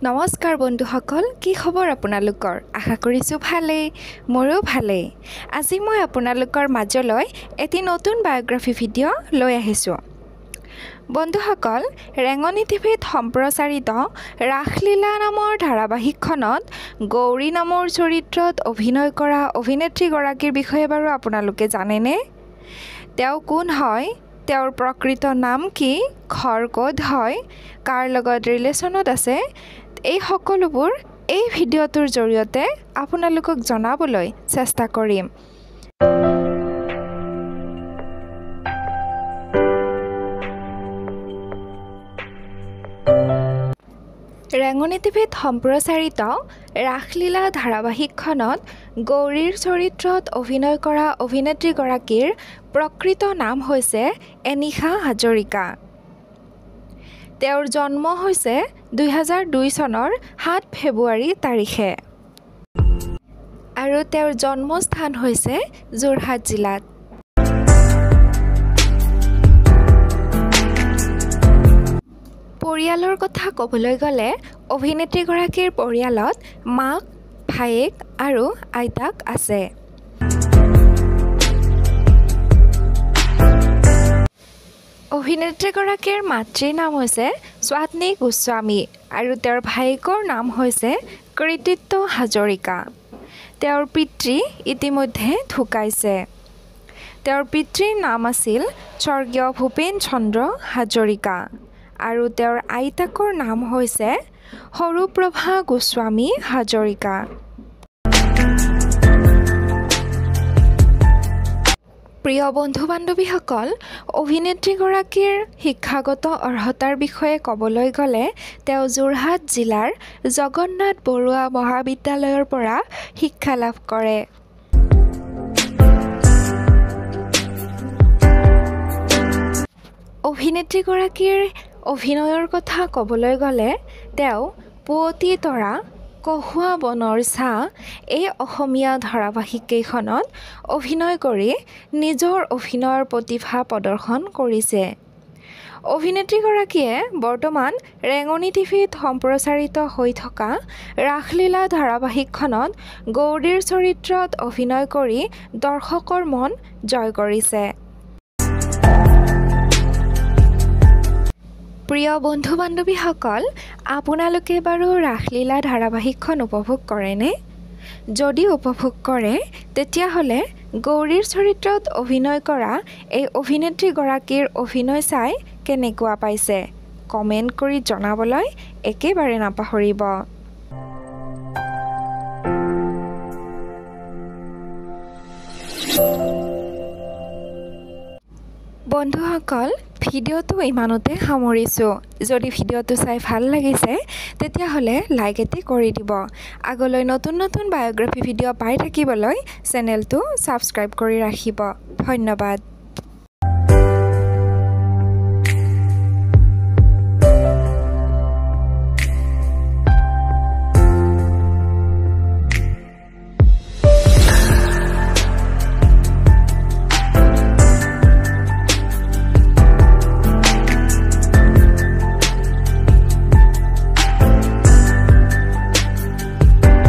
নমস্কাৰ বন্ধুসকল, কি খবৰ আপোনালোকৰ? আশা কৰিছোঁ ভালেই, মোৰো ভালেই। আজি মই আপোনালোকৰ মাজলৈ এটি নতুন বায়োগ্ৰাফি ভিডিঅ' লৈ আহিছোঁ। বন্ধুসকল, ৰেঙনি টিভিত সম্প্ৰচাৰিত ৰাসলীলা নামৰ ধাৰাবাহিকখনত গৌৰী নামৰ চৰিত্ৰত অভিনয় কৰা অভিনেত্ৰীগৰাকীৰ বিষয়ে বাৰু আপোনালোকে জানেনে? তেওঁ কোন হয়? তেওঁৰ প্ৰকৃত নাম কি? ঘৰ ক'ত হয়? কাৰ লগত ৰিলেশ্যনত আছে? এই সকলোবোৰ এই ভিডিঅ'টোৰ জৰিয়তে আপোনালোকক জনাবলৈ চেষ্টা কৰিম। ৰেঙনি টিভিত সম্প্ৰচাৰিত ৰাসলীলা ধাৰাবাহিকখনত গৌৰীৰ চৰিত্ৰত অভিনয় কৰা অভিনেত্ৰীগৰাকীৰ প্ৰকৃত নাম হৈছে এনিশা হাজৰিকা। তেওঁৰ জন্ম হৈছে 2002 চনৰ 7 ফেব্ৰুৱাৰী তাৰিখে আৰু তেওঁৰ জন্মস্থান হৈছে যোৰহাট জিলাত। পৰিয়ালৰ কথা ক'বলৈ গ'লে অভিনেত্ৰীগৰাকীৰ পৰিয়ালত মাক, ভায়েক আৰু আইতাক আছে। অভিনেত্ৰীগৰাকীৰ মাতৃৰ নাম হৈছে স্বাতনী গোস্বামী আৰু তেওঁৰ ভায়েকৰ নাম হৈছে কৃতিত্ব হাজৰিকা। তেওঁৰ পিতৃ ইতিমধ্যে ঢুকাইছে। তেওঁৰ পিতৃৰ নাম আছিল স্বৰ্গীয় ভূপেন চন্দ্ৰ হাজৰিকা আৰু তেওঁৰ আইতাকৰ নাম হৈছে সৰুপ্ৰভা গোস্বামী হাজৰিকা। প্ৰিয় বন্ধু-বান্ধৱীসকল, অভিনেত্ৰীগৰাকীৰ শিক্ষাগত অৰ্হতাৰ বিষয়ে ক'বলৈ গ'লে তেওঁ যোৰহাট জিলাৰ জগন্নাথ বৰুৱা মহাবিদ্যালয়ৰ পৰা শিক্ষা লাভ কৰে। অভিনেত্ৰীগৰাকীৰ অভিনয়ৰ কথা ক'বলৈ গ'লে তেওঁ পুৱতি তৰা, কহুৱা বনৰ ছাঁ এই অসমীয়া ধাৰাবাহিককেইখনত অভিনয় কৰি নিজৰ অভিনয়ৰ প্ৰতিভা প্ৰদৰ্শন কৰিছে। অভিনেত্ৰীগৰাকীয়ে বৰ্তমান ৰেঙনি টিভিত সম্প্ৰচাৰিত হৈ থকা ৰাসলীলা ধাৰাবাহিকখনত গৌৰীৰ চৰিত্ৰত অভিনয় কৰি দৰ্শকৰ মন জয় কৰিছে। প্ৰিয় বন্ধু-বান্ধৱীসকল, আপোনালোকে বাৰু ৰাসলীলা ধাৰাবাহিকখন উপভোগ কৰেনে? যদি উপভোগ কৰে তেতিয়াহ'লে গৌৰীৰ চৰিত্ৰত অভিনয় কৰা এই অভিনেত্ৰীগৰাকীৰ অভিনয় চাই কেনেকুৱা পাইছে কমেণ্ট কৰি জনাবলৈ একেবাৰে নাপাহৰিব। বন্ধুসকল, ভিডিঅ'টো ইমানতে সামৰিছোঁ। যদি ভিডিঅ'টো চাই ভাল লাগিছে তেতিয়াহ'লে লাইক এটি কৰি দিব। আগলৈ নতুন নতুন বায়োগ্ৰাফি ভিডিঅ' পাই থাকিবলৈ চেনেলটো ছাবস্ক্ৰাইব কৰি ৰাখিব। ধন্যবাদ।